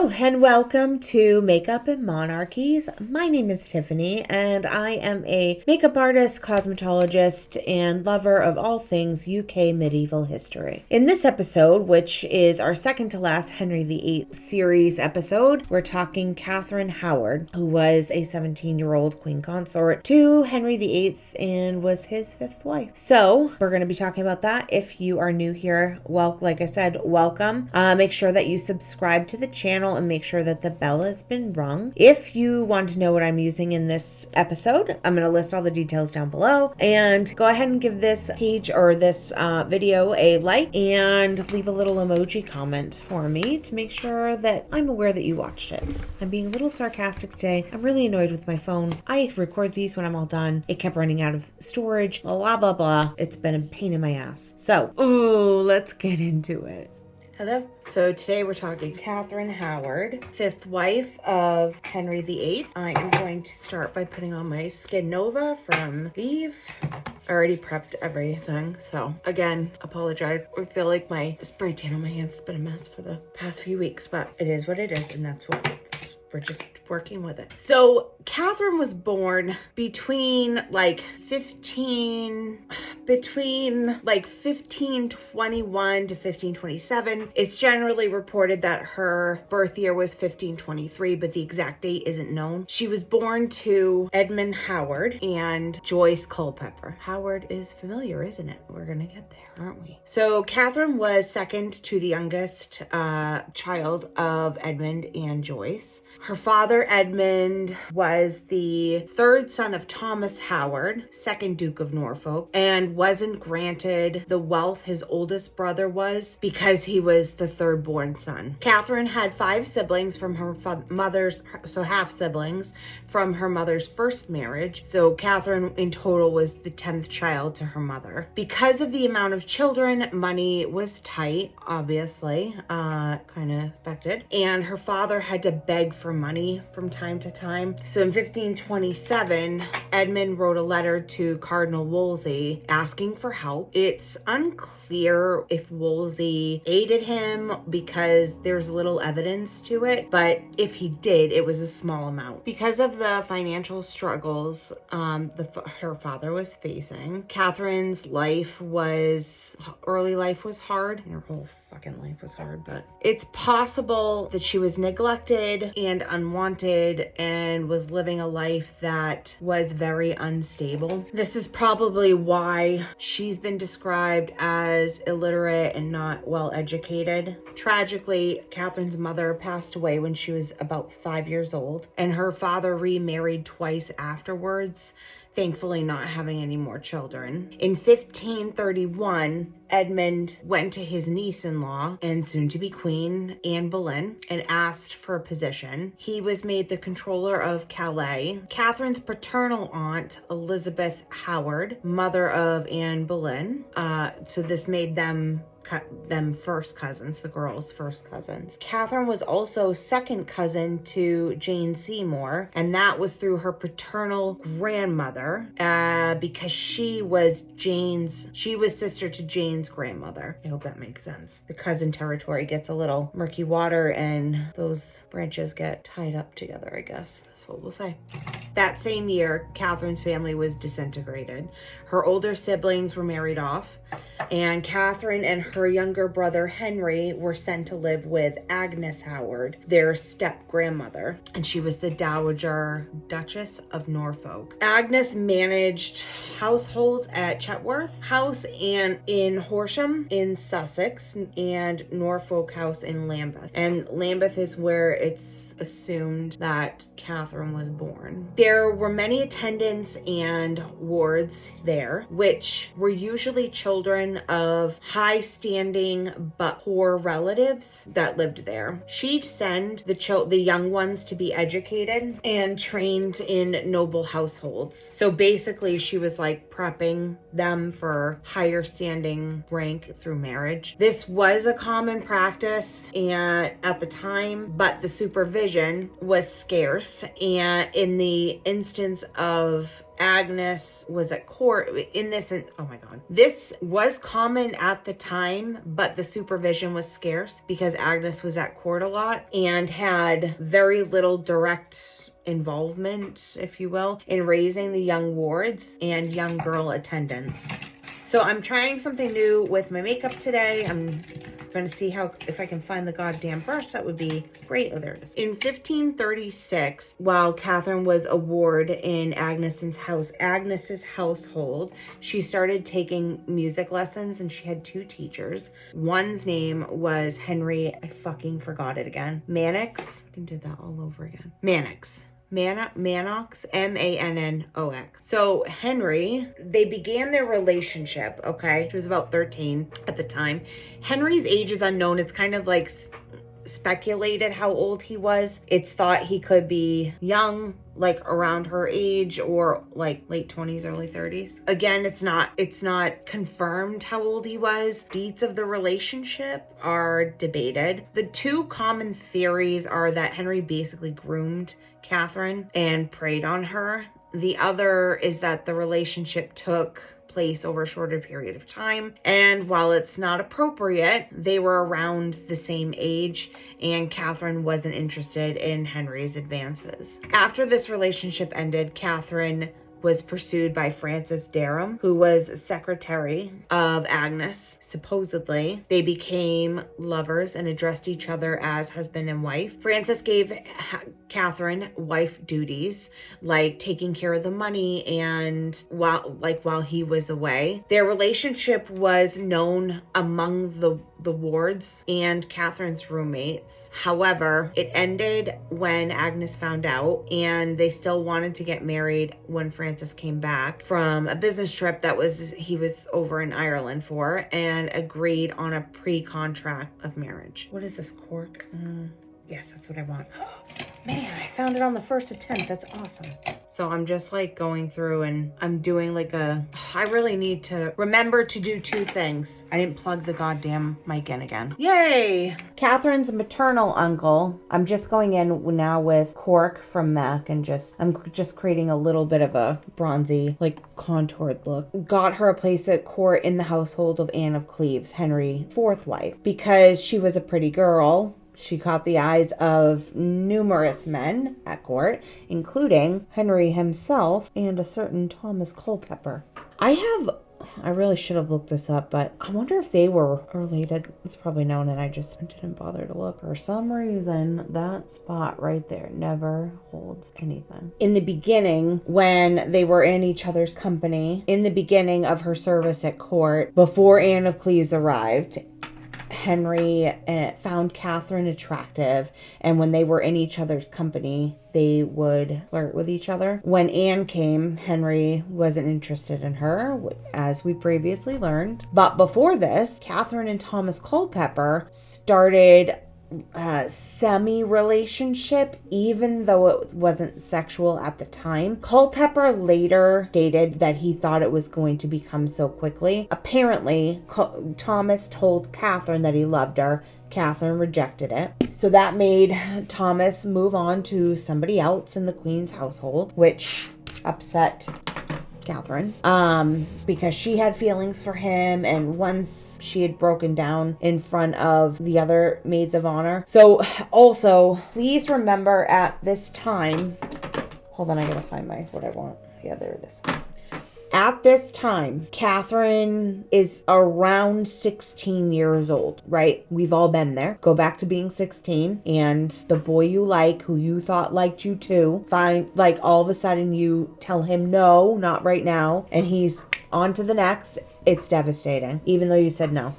Hello and welcome to Makeup and Monarchies. My name is Tiffany and I am a makeup artist, cosmetologist, and lover of all things UK medieval history. In this episode, which is our second to last Henry VIII series episode, we're talking Catherine Howard, who was a 17-year-old queen consort to Henry VIII and was his fifth wife. So we're going to be talking about that. If you are new here, well, like I said, welcome. Make sure that you subscribe to the channel and make sure that the bell has been rung. If you want to know what I'm using in this episode, I'm going to list all the details down below, and go ahead and give this page or this video a like and leave a little emoji comment for me to make sure that I'm aware that you watched it. I'm being a little sarcastic today. I'm really annoyed with my phone. I record these when I'm all done. It kept running out of storage, blah, blah, blah. It's been a pain in my ass. So, let's get into it. Hello. So today we're talking Catherine Howard, fifth wife of Henry VIII. I am going to start by putting on my Skin Nova from Vive. I already prepped everything, so again, apologize. I feel like my spray tan on my hands has been a mess for the past few weeks, but it is what it is, and that's what we're just working with it. So Catherine was born between 1521 to 1527. It's generally reported that her birth year was 1523, but the exact date isn't known. She was born to Edmund Howard and Joyce Culpeper. Howard is familiar, isn't it? We're gonna get there, aren't we? So Catherine was second to the youngest child of Edmund and Joyce. Her father, Edmund, was the third son of Thomas Howard, second Duke of Norfolk, and wasn't granted the wealth his oldest brother was because he was the third born son. Catherine had 5 siblings from her mother's, so half siblings, from her mother's first marriage. So Catherine in total was the 10th child to her mother. Because of the amount of children, money was tight, obviously, kind of expected, and her father had to beg for money from time to time. So in 1527, Edmund wrote a letter to Cardinal Wolsey asking for help. It's unclear if Wolsey aided him because there's little evidence to it, but if he did, it was a small amount. Because of the financial struggles her father was facing, Catherine's early life was hard, and her whole fucking life was hard, but it's possible that she was neglected and unwanted and was living a life that was very unstable. This is probably why she's been described as illiterate and not well educated. Tragically, Catherine's mother passed away when she was about 5 years old, and her father remarried twice afterwards, thankfully not having any more children. In 1531, Edmund went to his niece-in-law and soon-to-be Queen Anne Boleyn and asked for a position. He was made the controller of Calais. Catherine's paternal aunt, Elizabeth Howard, mother of Anne Boleyn, so this made them first cousins, the girls' first cousins. Catherine was also second cousin to Jane Seymour, and that was through her paternal grandmother, because she was sister to Jane's grandmother. I hope that makes sense. The cousin territory gets a little murky water and those branches get tied up together, I guess. That's what we'll say. That same year, Catherine's family was disintegrated. Her older siblings were married off, and Catherine and her younger brother Henry were sent to live with Agnes Howard, their step-grandmother, and she was the Dowager Duchess of Norfolk. Agnes managed households at Chetworth House and in Horsham in Sussex, and Norfolk House in Lambeth. And Lambeth is where it's assumed that Catherine was born. There were many attendants and wards there, which were usually children of high-standing but poor relatives that lived there. She'd send the young ones to be educated and trained in noble households. So basically, she was like prepping them for higher standing rank through marriage. This was a common practice at the time, but the supervision supervision was scarce, and in the instance of Agnes was at court oh my god, this was common at the time, but the supervision was scarce because Agnes was at court a lot and had very little direct involvement, if you will, in raising the young wards and young girl attendants. So I'm trying something new with my makeup today. I'm going to see if I can find the goddamn brush. That would be great. Oh, there it is. In 1536, while Catherine was a ward in Agnes's household, she started taking music lessons, and she had 2 teachers. One's name was Henry. I fucking forgot it again. Mannix. I did that all over again. Mannix. Mannox, Mannox. So Henry, they began their relationship, okay? She was about 13 at the time. Henry's age is unknown. It's kind of like speculated how old he was. It's thought he could be young, like around her age, or like late 20s, early 30s. Again, it's not confirmed how old he was. Dates of the relationship are debated. The 2 common theories are that Henry basically groomed Catherine and preyed on her. The other is that the relationship took place over a shorter period of time, and while it's not appropriate, they were around the same age, and Catherine wasn't interested in Henry's advances. After this relationship ended, Catherine was pursued by Francis Derham, who was secretary of Agnes. Supposedly, they became lovers and addressed each other as husband and wife. Francis gave Catherine wife duties, like taking care of the money and while he was away. Their relationship was known among the wards and Catherine's roommates. However, it ended when Agnes found out, and they still wanted to get married when Francis came back from a business trip he was over in Ireland for, and agreed on a pre-contract of marriage. What is this, Cork? Yes, that's what I want. Man, I found it on the first attempt. That's awesome. So I'm just like going through and I'm doing I really need to remember to do 2 things. I didn't plug the goddamn mic in again. Yay! Catherine's maternal uncle. I'm just going in now with Cork from MAC and I'm just creating a little bit of a bronzy, like contoured look. Got her a place at court in the household of Anne of Cleves, Henry's 4th wife, because she was a pretty girl. She caught the eyes of numerous men at court, including Henry himself and a certain Thomas Culpeper. I really should have looked this up, but I wonder if they were related. It's probably known, and I just didn't bother to look. For some reason, that spot right there never holds anything. In the beginning, when they were in each other's company, in the beginning of her service at court, before Anne of Cleves arrived, Henry found Catherine attractive, and when they were in each other's company, they would flirt with each other. When Anne came, Henry wasn't interested in her, as we previously learned. But before this, Catherine and Thomas Culpeper started a semi-relationship, even though it wasn't sexual at the time. Culpeper later stated that he thought it was going to become so quickly. Apparently, Thomas told Catherine that he loved her. Catherine rejected it. So that made Thomas move on to somebody else in the Queen's household, which upset Catherine, because she had feelings for him, and once she had broken down in front of the other maids of honor. So also, please remember at this time, hold on, I gotta find what I want. Yeah, there it is. At this time, Catherine is around 16 years old, right? We've all been there. Go back to being 16, and the boy you like, who you thought liked you too, all of a sudden you tell him no, not right now, and he's on to the next. It's devastating, even though you said no,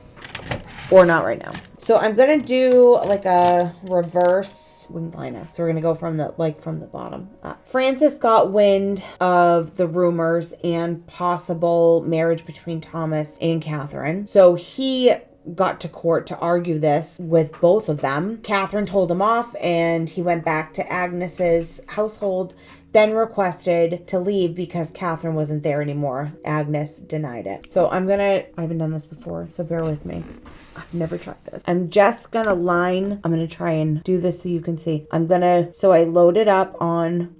or not right now. So I'm gonna do like a reverse winged liner. So we're gonna go from the bottom up. Francis got wind of the rumors and possible marriage between Thomas and Catherine. So he got to court to argue this with both of them. Catherine told him off, and he went back to Agnes's household then requested to leave because Catherine wasn't there anymore. Agnes denied it. So I haven't done this before, so bear with me. I've never tried this. I'm just gonna line, I'm gonna try and do this so you can see. So I load it up on,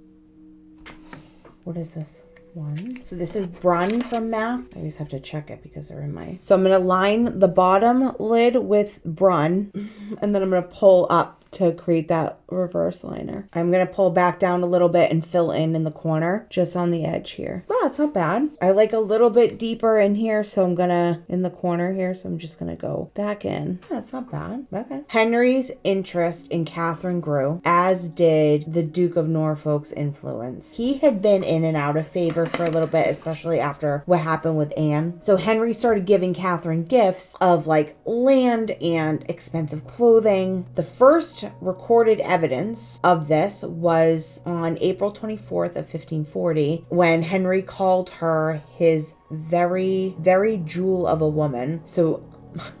what is this? One. So this is Brun from MAC. I always have to check it because they're in my... So I'm going to line the bottom lid with Brun, and then I'm going to pull up to create that reverse liner. I'm going to pull back down a little bit and fill in the corner, just on the edge here. Wow, it's not bad. I like a little bit deeper in here, so I'm going to, in the corner here, so I'm just going to go back in. That's not bad. Okay. Henry's interest in Catherine grew, as did the Duke of Norfolk's influence. He had been in and out of favor for a little bit, especially after what happened with Anne. So Henry started giving Catherine gifts of like land and expensive clothing. The first recorded evidence of this was on April 24th of 1540, when Henry called her his very, very jewel of a woman. So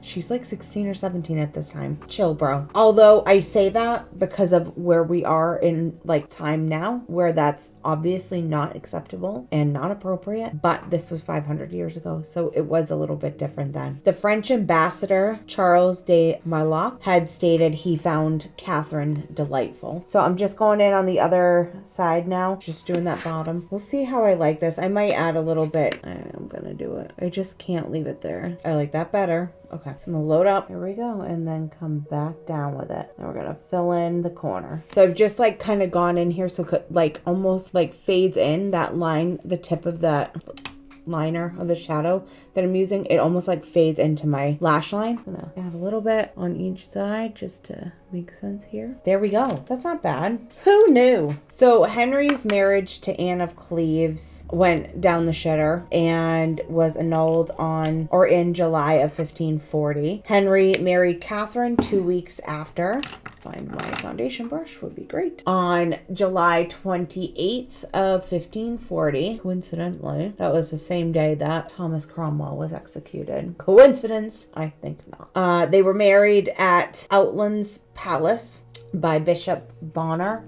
she's like 16 or 17 at this time. Chill, bro. Although I say that because of where we are in like time now, where that's obviously not acceptable and not appropriate, but this was 500 years ago, so it was a little bit different then. The French ambassador, Charles de Marlac, had stated he found Catherine delightful. So I'm just going in on the other side now, just doing that bottom. We'll see how I like this. I might add a little bit. I'm gonna do it. I just can't leave it there. I like that better. Okay, so I'm gonna load up, here we go, and then come back down with it. Now we're gonna fill in the corner. So I've just like kind of gone in here, so like almost like fades in that line, the tip of that liner of the shadow that I'm using, it almost like fades into my lash line. I'm gonna add a little bit on each side just to make sense here. There we go. That's not bad. Who knew? So Henry's marriage to Anne of Cleves went down the shitter and was annulled on or in July of 1540. Henry married Catherine 2 weeks after. Find my foundation brush would be great. On July 28th of 1540, coincidentally, that was the same day that Thomas Cromwell was executed. Coincidence? I think not. They were married at Outlands Palace by Bishop Bonner.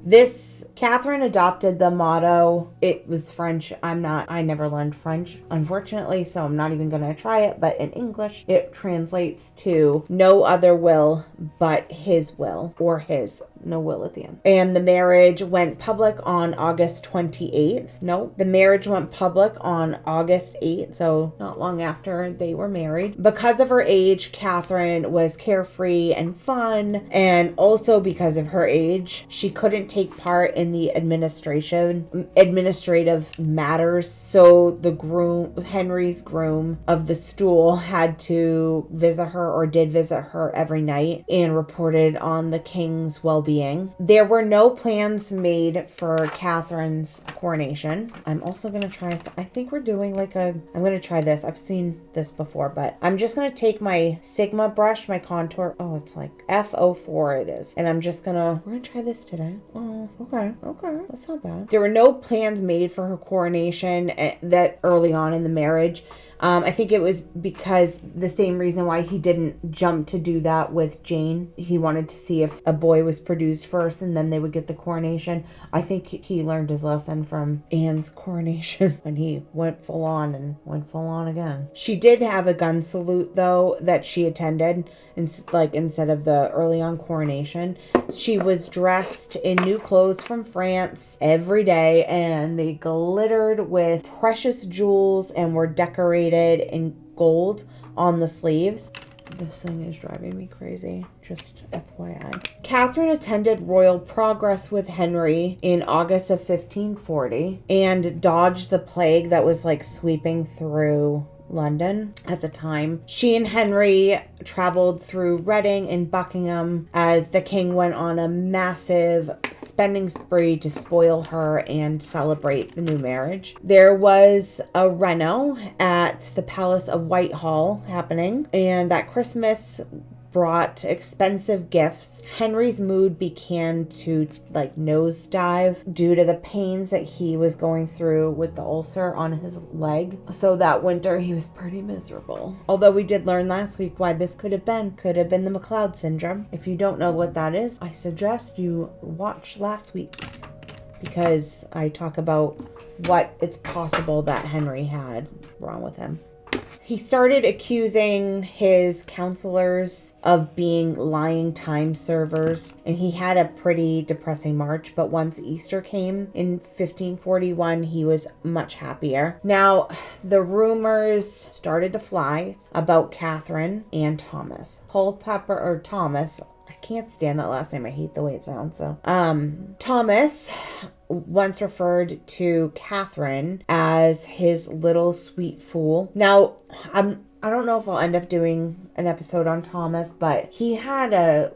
Catherine adopted the motto. It was French. I never learned French, unfortunately, so I'm not even gonna try it, but in English, it translates to no other will but his will, or his, no will at the end. And the marriage went public on August 28th. No, the marriage went public on August 8th, so not long after they were married. Because of her age, Catherine was carefree and fun, and also because of her age, she couldn't take part in the administrative matters. So Henry's groom of the stool, had to visit her, or did visit her every night, and reported on the king's well-being. There were no plans made for Catherine's coronation. I'm also going to try, I think we're doing like I'm going to try this. I've seen this before, but I'm just going to take my Sigma brush, my contour. Oh, it's like F04 it is. And I'm just we're going to try this today. Oh, okay. That's not bad. There were no plans made for her coronation that early on in the marriage. I think it was because the same reason why he didn't jump to do that with Jane. He wanted to see if a boy was produced first and then they would get the coronation. I think he learned his lesson from Anne's coronation when he went full on and went full on again. She did have a gun salute though that she attended, instead of the early on coronation. She was dressed in new clothes from France every day, and they glittered with precious jewels and were decorated in gold on the sleeves. This thing is driving me crazy, just FYI. Catherine attended royal progress with Henry in August of 1540 and dodged the plague that was like sweeping through London at the time. She and Henry traveled through Reading and Buckingham as the king went on a massive spending spree to spoil her and celebrate the new marriage. There was a reno at the Palace of Whitehall happening, and that Christmas brought expensive gifts. Henry's mood began to nosedive due to the pains that he was going through with the ulcer on his leg. So that winter he was pretty miserable. Although we did learn last week why this could have been the McLeod syndrome. If you don't know what that is, I suggest you watch last week's because I talk about what it's possible that Henry had wrong with him. He started accusing his counselors of being lying time servers, and he had a pretty depressing March, but once Easter came in 1541, he was much happier. Now, the rumors started to fly about Catherine and Thomas. Culpepper, or Thomas, I can't stand that last name. I hate the way it sounds. So, Thomas once referred to Catherine as his little sweet fool. Now, I don't know if I'll end up doing an episode on Thomas, but he had a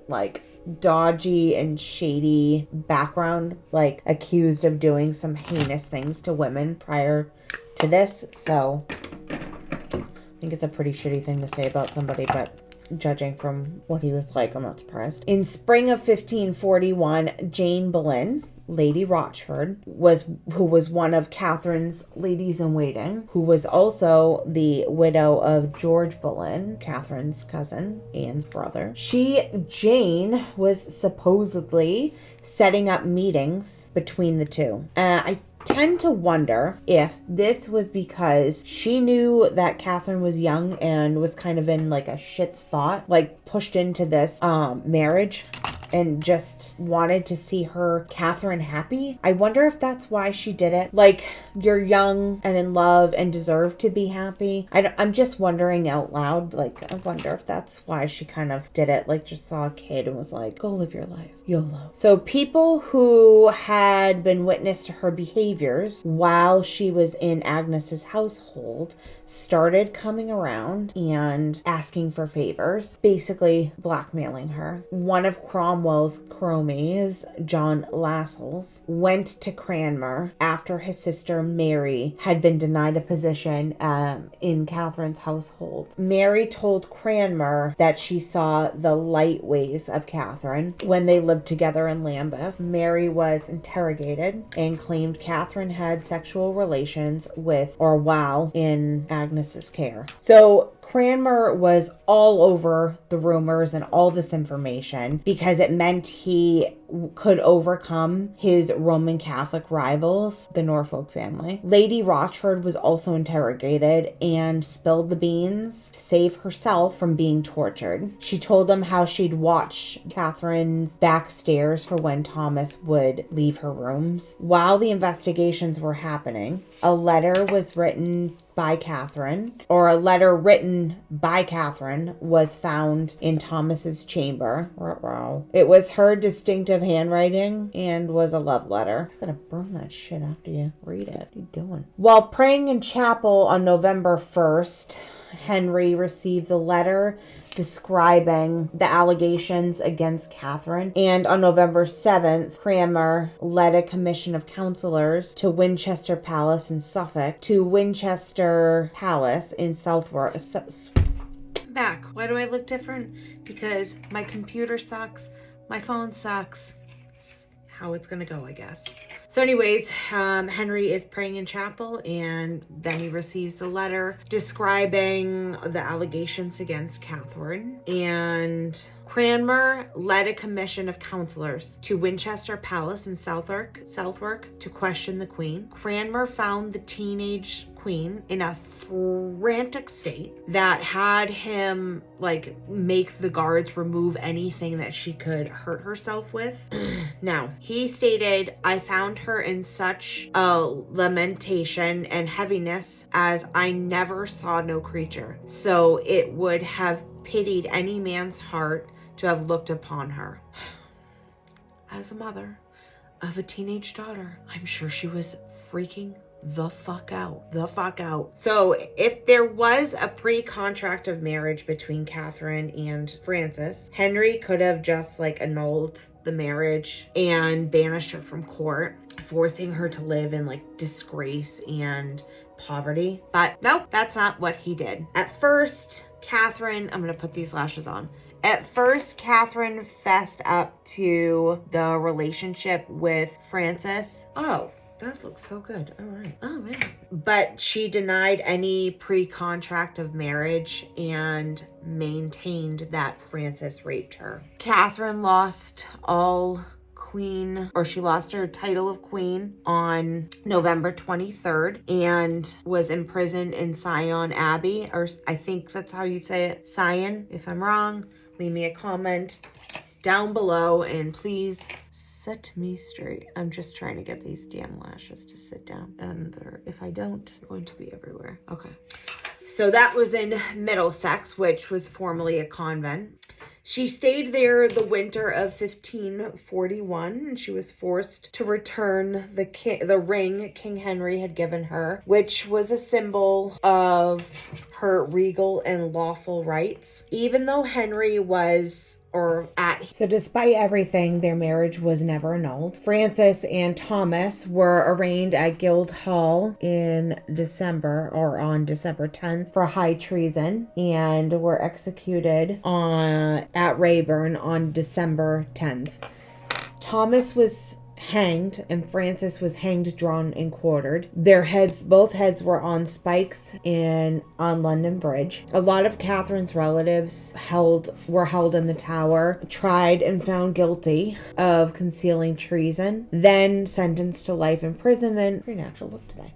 dodgy and shady background, accused of doing some heinous things to women prior to this. So I think it's a pretty shitty thing to say about somebody, but judging from what he was like, I'm not surprised. In spring of 1541, Jane Boleyn, Lady Rochford, who was one of Catherine's ladies-in-waiting, who was also the widow of George Boleyn, Catherine's cousin, Anne's brother. Jane, was supposedly setting up meetings between the two. I tend to wonder if this was because she knew that Catherine was young and was kind of in a shit spot, pushed into this marriage, and just wanted to see Catherine happy. I wonder if that's why she did it. You're young and in love and deserve to be happy. I'm just wondering out loud. I wonder if that's why she kind of did it. Just saw a kid and was like, go live your life. YOLO. So people who had been witness to her behaviors while she was in Agnes's household started coming around and asking for favors, basically blackmailing her. One of Cromwell's cronies, John Lascelles, went to Cranmer after his sister Mary had been denied a position in Catherine's household. Mary told Cranmer that she saw the light ways of Catherine when they lived together in Lambeth. Mary was interrogated and claimed Catherine had sexual relations with or while in Agnes's care. So Cranmer was all over the rumors and all this information because it meant he could overcome his Roman Catholic rivals, the Norfolk family. Lady Rochford was also interrogated and spilled the beans to save herself from being tortured. She told them how she'd watch Catherine's back stairs for when Thomas would leave her rooms. While the investigations were happening, a letter written by Catherine was found in Thomas's chamber. It was her distinctive handwriting and was a love letter. I'm just gonna burn that shit after you read it. What are you doing? While praying in chapel on November 1st, Henry received the letter describing the allegations against Catherine, and on November 7th, Cranmer led a commission of counselors to Winchester Palace in Suffolk, Southwark. Back. Why do I look different? Because my computer sucks, my phone sucks. How it's gonna go, I guess. So anyways, Henry is praying in chapel, and then he receives a letter describing the allegations against Catherine. And Cranmer led a commission of counselors to Winchester Palace in Southwark to question the Queen. Cranmer found the teenage Queen in a frantic state that had him make the guards remove anything that she could hurt herself with. Now, he stated, I found her in such a lamentation and heaviness as I never saw no creature. So it would have pitied any man's heart to have looked upon her. As a mother of a teenage daughter, I'm sure she was freaking the fuck out. So if there was a pre-contract of marriage between Catherine and Francis, Henry could have just annulled the marriage and banished her from court, forcing her to live in disgrace and poverty. But nope, that's not what he did. At first, Catherine, I'm gonna put these lashes on. At first, Catherine fessed up to the relationship with Francis. Oh, that looks so good. All right. Oh, man. But she denied any pre-contract of marriage and maintained that Francis raped her. Catherine lost all queen, or she lost her title of queen on November 23rd and was imprisoned in Sion Abbey, or I think that's how you say it, Sion. If I'm wrong, leave me a comment down below and please set me straight. I'm just trying to get these damn lashes to sit down, and if I don't, they're going to be everywhere. Okay. So that was in Middlesex, which was formerly a convent. She stayed there the winter of 1541, and she was forced to return the ring King Henry had given her, which was a symbol of her regal and lawful rights. Even though Henry was So despite everything, their marriage was never annulled. Francis and Thomas were arraigned at Guildhall on December 10th for high treason and were executed at Rayburn on December 10th. Thomas was hanged and Francis was hanged, drawn, and quartered. Both heads were on spikes on London Bridge. A lot of Catherine's relatives were held in the Tower, tried and found guilty of concealing treason, then sentenced to life imprisonment. Pretty natural look today.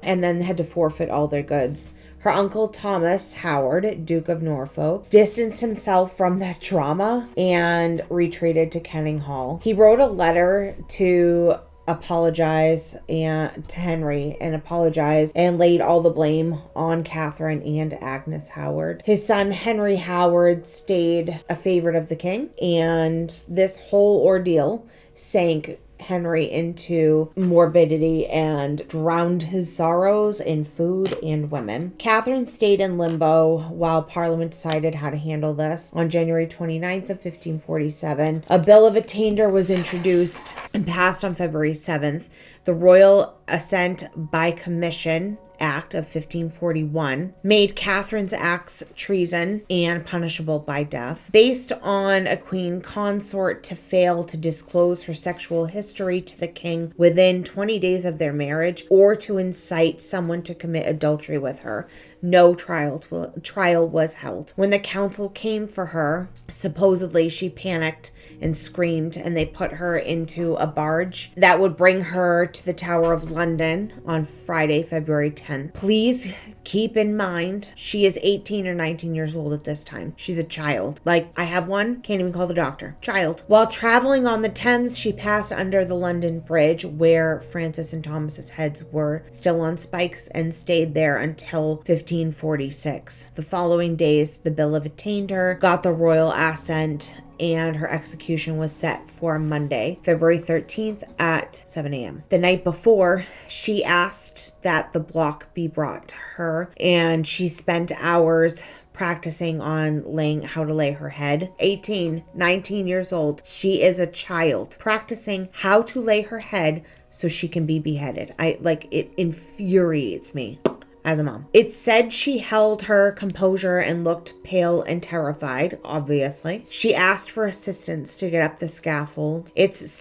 And then had to forfeit all their goods. Her uncle Thomas Howard, Duke of Norfolk, distanced himself from that drama and retreated to Kenning Hall. He wrote a letter to apologize to Henry and apologize and laid all the blame on Catherine and Agnes Howard. His son Henry Howard stayed a favorite of the king, and this whole ordeal sank Henry into morbidity and drowned his sorrows in food and women. Catherine stayed in limbo while Parliament decided how to handle this. On January 29th of 1547, a Bill of Attainder was introduced and passed on February 7th. The Royal Assent by Commission Act of 1541 made Catherine's acts treason and punishable by death. Based on a queen consort to fail to disclose her sexual history to the king within 20 days of their marriage, or to incite someone to commit adultery with her, no trial was held. When the council came for her, supposedly she panicked and screamed, and they put her into a barge that would bring her to the Tower of London on Friday, February 10th. Please keep in mind, she is 18 or 19 years old at this time. She's a child. Like, I have one, can't even call the doctor. Child. While traveling on the Thames, she passed under the London Bridge, where Francis and Thomas's heads were still on spikes, and stayed there until 1546. The following days, the Bill of Attainder got the royal assent, and her execution was set for Monday, February 13th at 7 a.m. The night before, she asked that the block be brought to her, and she spent hours practicing on how to lay her head. 18, 19 years old. She is a child practicing how to lay her head so she can be beheaded. It infuriates me as a mom. It's said she held her composure and looked pale and terrified, obviously. She asked for assistance to get up the scaffold. It's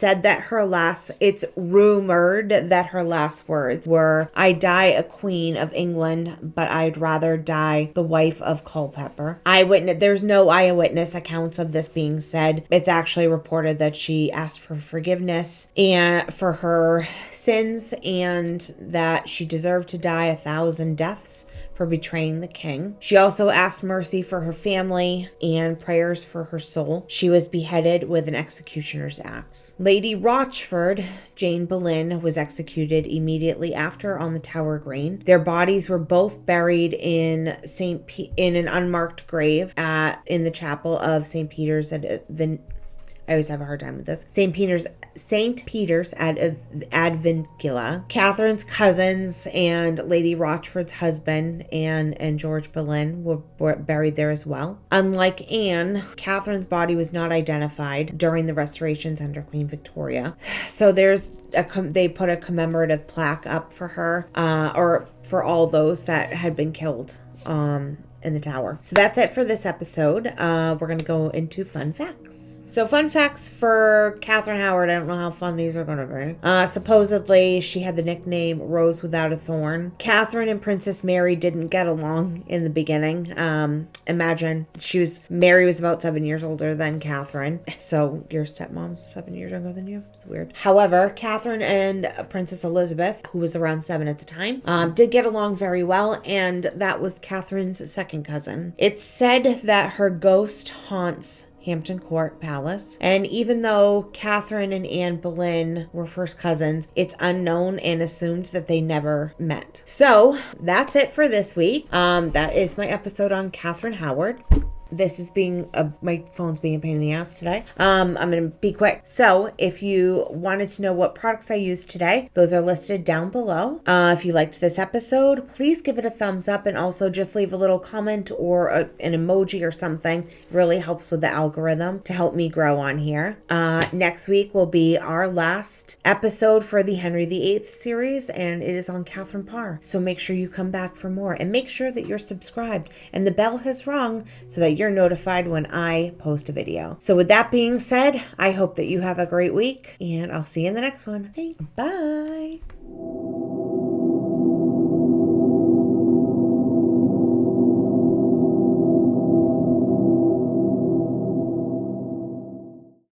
rumored that her last words were, "I die a queen of England, but I'd rather die the wife of Culpeper." There's no eyewitness accounts of this being said. It's actually reported that she asked for forgiveness and for her sins, and that she deserved to die 1,000 deaths for betraying the king. She also asked mercy for her family and prayers for her soul. She was beheaded with an executioner's axe. Lady Rochford, Jane Boleyn, was executed immediately after on the Tower Green. Their bodies were both buried in an unmarked grave in the chapel of St. Peter's I always have a hard time with this. St. Peter's ad Vincula. Catherine's cousins and Lady Rochford's husband, Anne and George Boleyn, were buried there as well. Unlike Anne, Catherine's body was not identified during the restorations under Queen Victoria. So they put a commemorative plaque up for her, or for all those that had been killed in the Tower. So that's it for this episode. We're going to go into fun facts. So fun facts for Catherine Howard. I don't know how fun these are going to be. Supposedly, she had the nickname Rose Without a Thorn. Catherine and Princess Mary didn't get along in the beginning. Imagine Mary was about 7 years older than Catherine. So your stepmom's 7 years younger than you? It's weird. However, Catherine and Princess Elizabeth, who was around 7 at the time, did get along very well, and that was Catherine's second cousin. It's said that her ghost haunts Hampton Court Palace. And even though Catherine and Anne Boleyn were first cousins, it's unknown and assumed that they never met. So that's it for this week. That is my episode on Catherine Howard. This is my phone's being a pain in the ass today. I'm going to be quick. So if you wanted to know what products I used today, those are listed down below. If you liked this episode, please give it a thumbs up and also just leave a little comment or an emoji or something. It really helps with the algorithm to help me grow on here. Next week will be our last episode for the Henry VIII series, and it is on Catherine Parr. So make sure you come back for more, and make sure that you're subscribed and the bell has rung so that you're notified when I post a video. So with that being said, I hope that you have a great week, and I'll see you in the next one. Thanks. Bye.